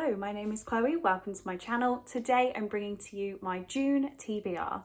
Hello, my name is Chloe. Welcome to my channel. Today I'm bringing to you my June TBR.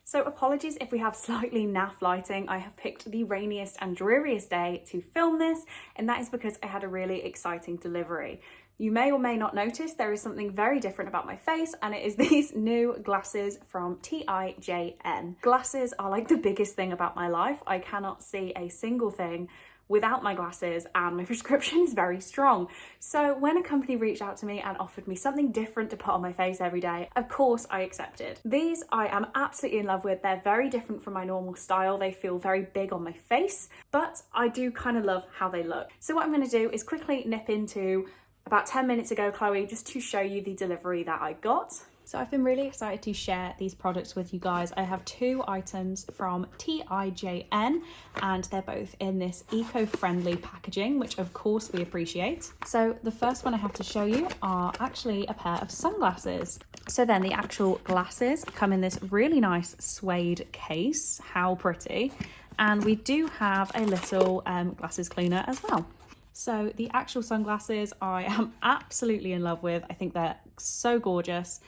So apologies if we have slightly naff lighting. I have picked the rainiest and dreariest day to film this, and that is because I had a really exciting delivery. You may or may not notice there is something very different about my face, and it is these new glasses from TIJN. Glasses are like the biggest thing about my life. I cannot see a single thing without my glasses, and my prescription is very strong. So when a company reached out to me and offered me something different to put on my face every day, of course I accepted. These I am absolutely in love with. They're very different from my normal style. They feel very big on my face, but I do kind of love how they look. So what I'm going to do is quickly nip into about 10 minutes ago, Chloe, just to show you the delivery that I got. So I've been really excited to share these products with you guys. I have two items from TIJN, and they're both in this eco-friendly packaging, which of course we appreciate. So the first one I have to show you are actually a pair of sunglasses. So then the actual glasses come in this really nice suede case. How pretty. And we do have a little glasses cleaner as well. So the actual sunglasses I am absolutely in love with. I think they're so gorgeous.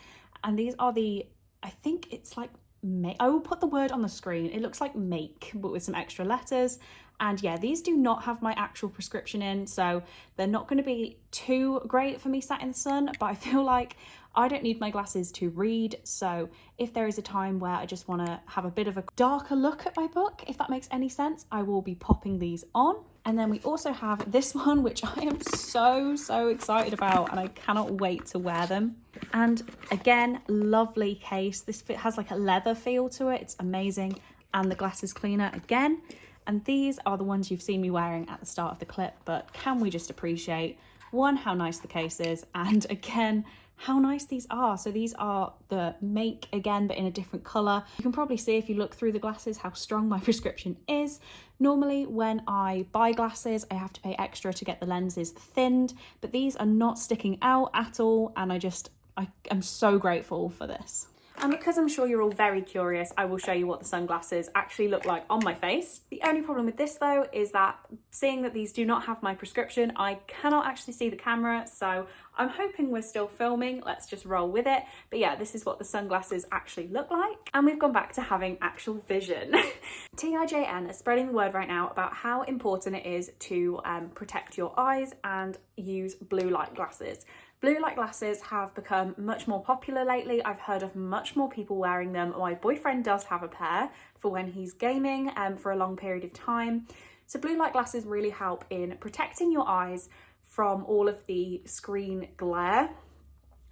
And these are I think it's like, I will put the word on the screen. It looks like make, but with some extra letters. And yeah, these do not have my actual prescription in, so they're not going to be too great for me sat in the sun, but I feel like I don't need my glasses to read. So if there is a time where I just want to have a bit of a darker look at my book, if that makes any sense, I will be popping these on. And then we also have this one, which I am so excited about, and I cannot wait to wear them. And again, lovely case. This has like a leather feel to it. It's amazing. And the glasses cleaner again. And these are the ones you've seen me wearing at the start of the clip, but can we just appreciate, one, how nice the case is, and again, how nice these are. So these are the make again, but in a different color. You can probably see if you look through the glasses how strong my prescription is. Normally when I buy glasses, I have to pay extra to get the lenses thinned, but these are not sticking out at all. And I am so grateful for this. And because I'm sure you're all very curious, I will show you what the sunglasses actually look like on my face. The only problem with this though is that seeing that these do not have my prescription, I cannot actually see the camera, so I'm hoping we're still filming. Let's just roll with it. But yeah, this is what the sunglasses actually look like. And we've gone back to having actual vision. TIJN is spreading the word right now about how important it is to protect your eyes and use blue light glasses. Blue light glasses have become much more popular lately. I've heard of much more people wearing them. My boyfriend does have a pair for when he's gaming for a long period of time. So blue light glasses really help in protecting your eyes from all of the screen glare.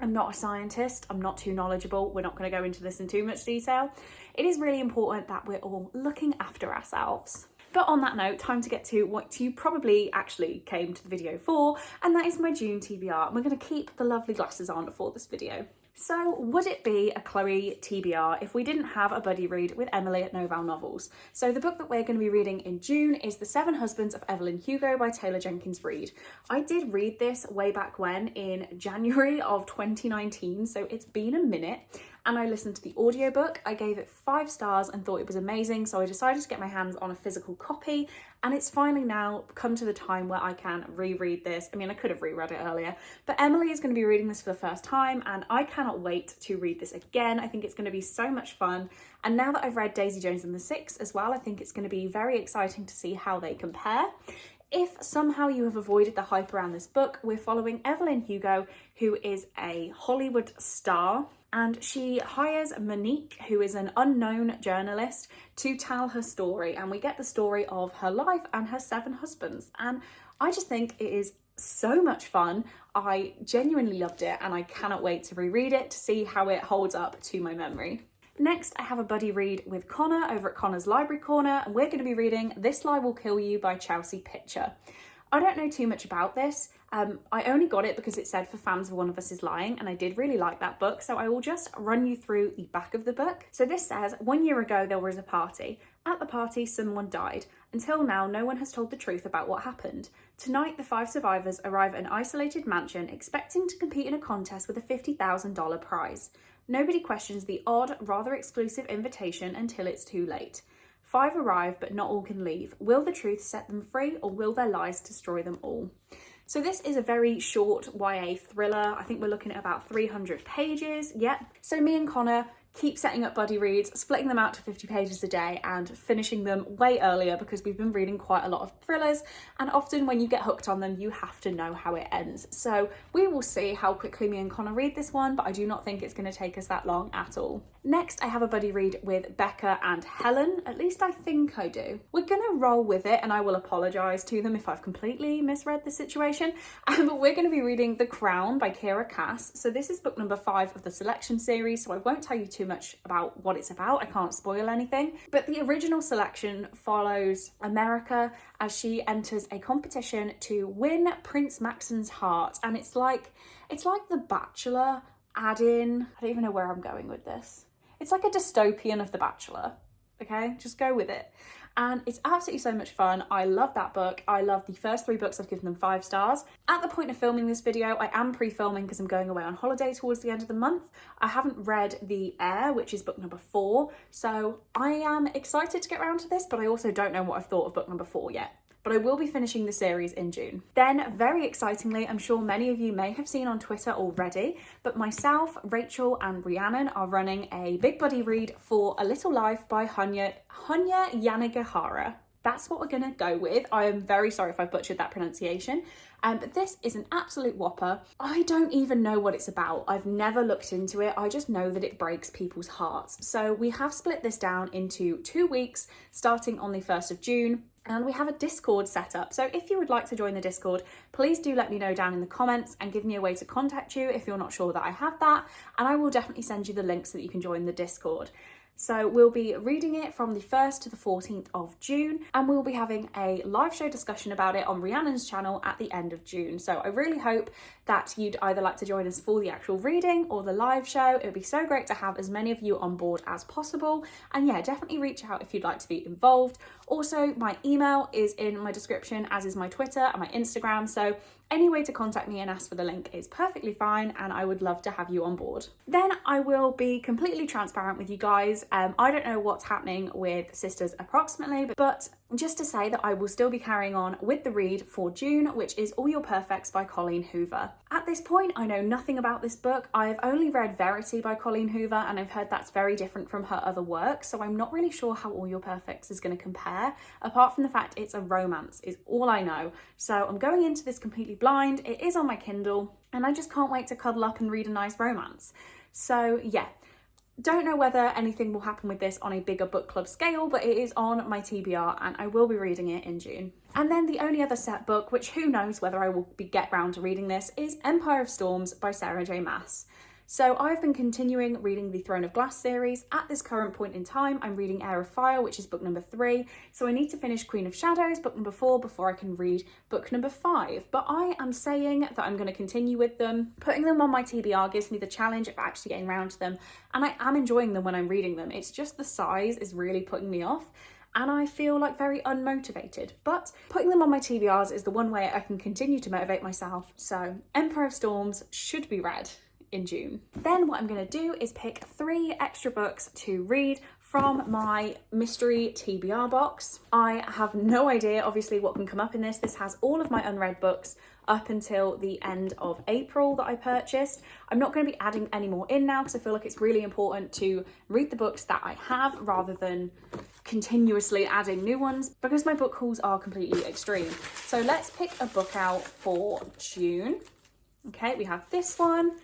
I'm not a scientist, I'm not too knowledgeable, we're not going to go into this in too much detail. It is really important that we're all looking after ourselves. But on that note, time to get to what you probably actually came to the video for, and that is my June TBR. And we're going to keep the lovely glasses on for this video. So would it be a Chloe TBR if we didn't have a buddy read with Emily at Novel Novels? So the book that we're going to be reading in June is The 7 Husbands of Evelyn Hugo by Taylor Jenkins Reid. I did read this way back when in January of 2019, so it's been a minute. And I listened to the audiobook. I gave it 5 stars and thought it was amazing, so I decided to get my hands on a physical copy, and it's finally now come to the time where I can reread this. I mean, I could have reread it earlier, but Emily is going to be reading this for the first time, and I cannot wait to read this again. I think it's going to be so much fun, and now that I've read Daisy Jones and the Six as well, I think it's going to be very exciting to see how they compare. If somehow you have avoided the hype around this book, we're following Evelyn Hugo, who is a Hollywood star, and she hires Monique, who is an unknown journalist, to tell her story, and we get the story of her life and her 7 husbands. And I just think it is so much fun. I genuinely loved it, and I cannot wait to reread it to see how it holds up to my memory. Next, I have a buddy read with Connor over at Connor's Library Corner, and we're going to be reading This Lie Will Kill You by Chelsea Pitcher. I don't know too much about this. I only got it because it said for fans of One of Us is Lying, and I did really like that book, so I will just run you through the back of the book. So this says, 1 year ago there was a party. At the party, someone died. Until now, no one has told the truth about what happened. Tonight, the 5 survivors arrive at an isolated mansion, expecting to compete in a contest with a $50,000 prize. Nobody questions the odd, rather exclusive invitation until it's too late. 5 arrive, but not all can leave. Will the truth set them free, or will their lies destroy them all? So this is a very short YA thriller. I think we're looking at about 300 pages. Yep. So me and Connor keep setting up buddy reads, splitting them out to 50 pages a day and finishing them way earlier because we've been reading quite a lot of thrillers, and often when you get hooked on them, you have to know how it ends. So we will see how quickly me and Connor read this one, but I do not think it's going to take us that long at all. Next, I have a buddy read with Becca and Helen. At least I think I do. We're going to roll with it, and I will apologise to them if I've completely misread the situation. But we're going to be reading The Crown by Kiera Cass. So this is book number 5 of the selection series, so I won't tell you too much about what it's about. I can't spoil anything. But the original selection follows America as she enters a competition to win Prince Maxon's heart. And it's like The Bachelor add in, I don't even know where I'm going with this. It's like a dystopian of The Bachelor, okay? Just go with it. And it's absolutely so much fun. I love that book. I love the first 3 books. I've given them 5 stars. At the point of filming this video, I am pre-filming because I'm going away on holiday towards the end of the month. I haven't read The Heir, which is book number 4. So I am excited to get around to this, but I also don't know what I've thought of book number 4 yet. But I will be finishing the series in June. Then, very excitingly, I'm sure many of you may have seen on Twitter already, but myself, Rachel and Rhiannon are running a big buddy read for A Little Life by Hunya Yanagihara. That's what we're gonna go with. I am very sorry if I've butchered that pronunciation, but this is an absolute whopper. I don't even know what it's about. I've never looked into it. I just know that it breaks people's hearts. So we have split this down into 2 weeks, starting on the 1st of June. And we have a Discord set up. So if you would like to join the Discord, please do let me know down in the comments and give me a way to contact you if you're not sure that I have that. And I will definitely send you the link so that you can join the Discord. So we'll be reading it from the 1st to the 14th of June, and we'll be having a live show discussion about it on Rhiannon's channel at the end of June. So I really hope that you'd either like to join us for the actual reading or the live show. It would be so great to have as many of you on board as possible. And yeah, definitely reach out if you'd like to be involved. Also, my email is in my description, as is my Twitter and my Instagram. So any way to contact me and ask for the link is perfectly fine, and I would love to have you on board. Then I will be completely transparent with you guys. I don't know what's happening with Sisters approximately, but just to say that I will still be carrying on with the read for June, which is All Your Perfects by Colleen Hoover. At this point, I know nothing about this book. I've only read Verity by Colleen Hoover, and I've heard that's very different from her other work, so I'm not really sure how All Your Perfects is going to compare, apart from the fact it's a romance, is all I know. So I'm going into this completely blind. It is on my Kindle, and I just can't wait to cuddle up and read a nice romance. So yeah. Don't know whether anything will happen with this on a bigger book club scale, but it is on my TBR and I will be reading it in June. And then the only other set book, which who knows whether I will get round to reading this, is Empire of Storms by Sarah J. Maas. So I've been continuing reading the Throne of Glass series. At this current point in time, I'm reading Heir of Fire, which is book number 3. So I need to finish Queen of Shadows, book number 4, before I can read book number 5. But I am saying that I'm going to continue with them. Putting them on my TBR gives me the challenge of actually getting around to them. And I am enjoying them when I'm reading them. It's just the size is really putting me off. And I feel like very unmotivated. But putting them on my TBRs is the one way I can continue to motivate myself. So Empire of Storms should be read in June. Then what I'm going to do is pick 3 extra books to read from my mystery TBR box. I have no idea obviously what can come up in this. This has all of my unread books up until the end of April that I purchased. I'm not going to be adding any more in now because I feel like it's really important to read the books that I have rather than continuously adding new ones because my book hauls are completely extreme. So let's pick a book out for June. Okay, we have this one.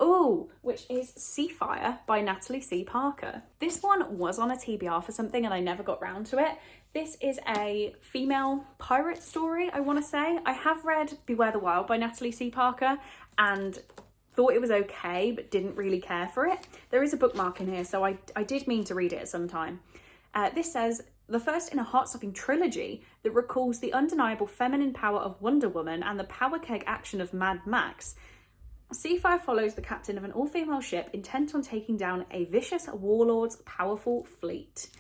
Oh, which is Seafire by Natalie C. Parker. This one was on a TBR for something and I never got round to it. This is a female pirate story, I want to say. I have read Beware the Wild by Natalie C. Parker and thought it was okay, but didn't really care for it. There is a bookmark in here, so I did mean to read it at some time. This says, the first in a heart-stopping trilogy that recalls the undeniable feminine power of Wonder Woman and the power keg action of Mad Max. Seafire follows the captain of an all-female ship intent on taking down a vicious warlord's powerful fleet.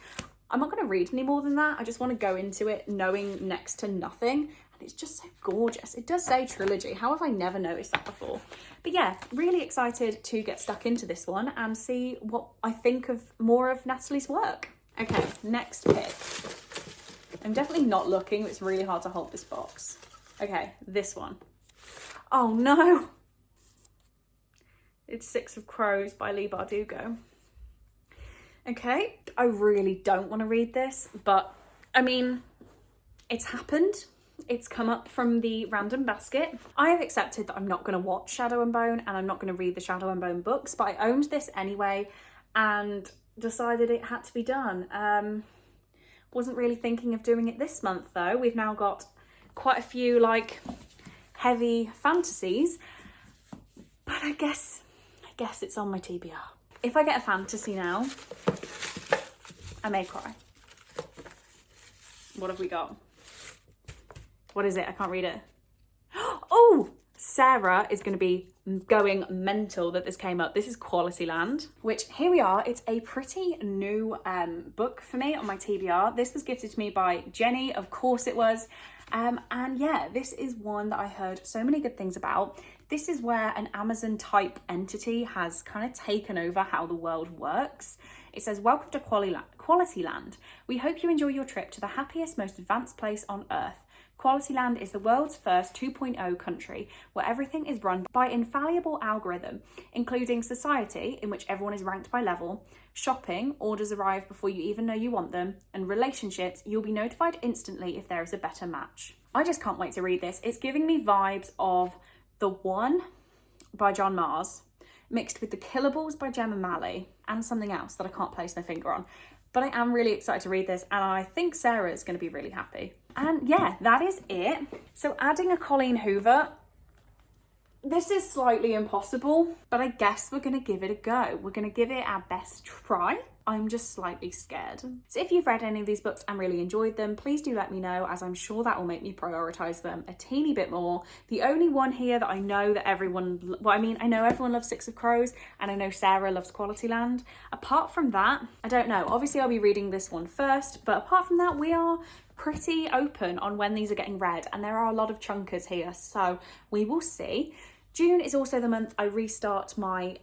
I'm not going to read any more than that. I just want to go into it knowing next to nothing. And it's just so gorgeous. It does say trilogy. How have I never noticed that before? But yeah, really excited to get stuck into this one and see what I think of more of Natalie's work. Okay, next pick. I'm definitely not looking, it's really hard to hold this box. Okay, this one. Oh no! It's Six of Crows by Leigh Bardugo. Okay, I really don't want to read this, but I mean, it's happened. It's come up from the random basket. I have accepted that I'm not going to watch Shadow and Bone and I'm not going to read the Shadow and Bone books, but I owned this anyway and decided it had to be done. Wasn't really thinking of doing it this month though. We've now got quite a few like heavy fantasies, but I guess it's on my TBR. If I get a fantasy now, I may cry. What have we got? What is it? I can't read it. Oh, Sarah is going to be going mental that this came up. This is Quality Land, which here we are. It's a pretty new book for me on my TBR. This was gifted to me by Jenny, of course it was. And yeah, this is one that I heard so many good things about. This is where an Amazon type entity has kind of taken over how the world works. It says, welcome to Quality Land. We hope you enjoy your trip to the happiest, most advanced place on earth. Quality Land is the world's first 2.0 country where everything is run by infallible algorithm, including society, in which everyone is ranked by level, shopping, orders arrive before you even know you want them, and relationships, you'll be notified instantly if there is a better match. I just can't wait to read this. It's giving me vibes of The One by John Mars, mixed with The Killables by Gemma Malley, and something else that I can't place my finger on. But I am really excited to read this, and I think Sarah is going to be really happy. And yeah, that is it. So adding a Colleen Hoover, this is slightly impossible, but I guess we're going to give it a go. We're going to give it our best try. I'm just slightly scared. So if you've read any of these books and really enjoyed them, please do let me know, as I'm sure that will make me prioritise them a teeny bit more. The only one here that I know that everyone, well, I mean, I know everyone loves Six of Crows and I know Sarah loves Quality Land. Apart from that, I don't know. Obviously, I'll be reading this one first, but apart from that, we are pretty open on when these are getting read, and there are a lot of chunkers here, so we will see. June is also the month I restart my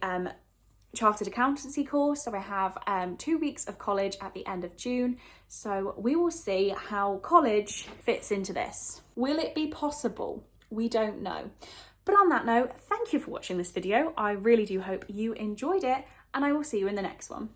chartered accountancy course, so I have 2 weeks of college at the end of June, so we will see how college fits into this. Will it be possible? We don't know. But on that note, thank you for watching this video. I really do hope you enjoyed it, and I will see you in the next one.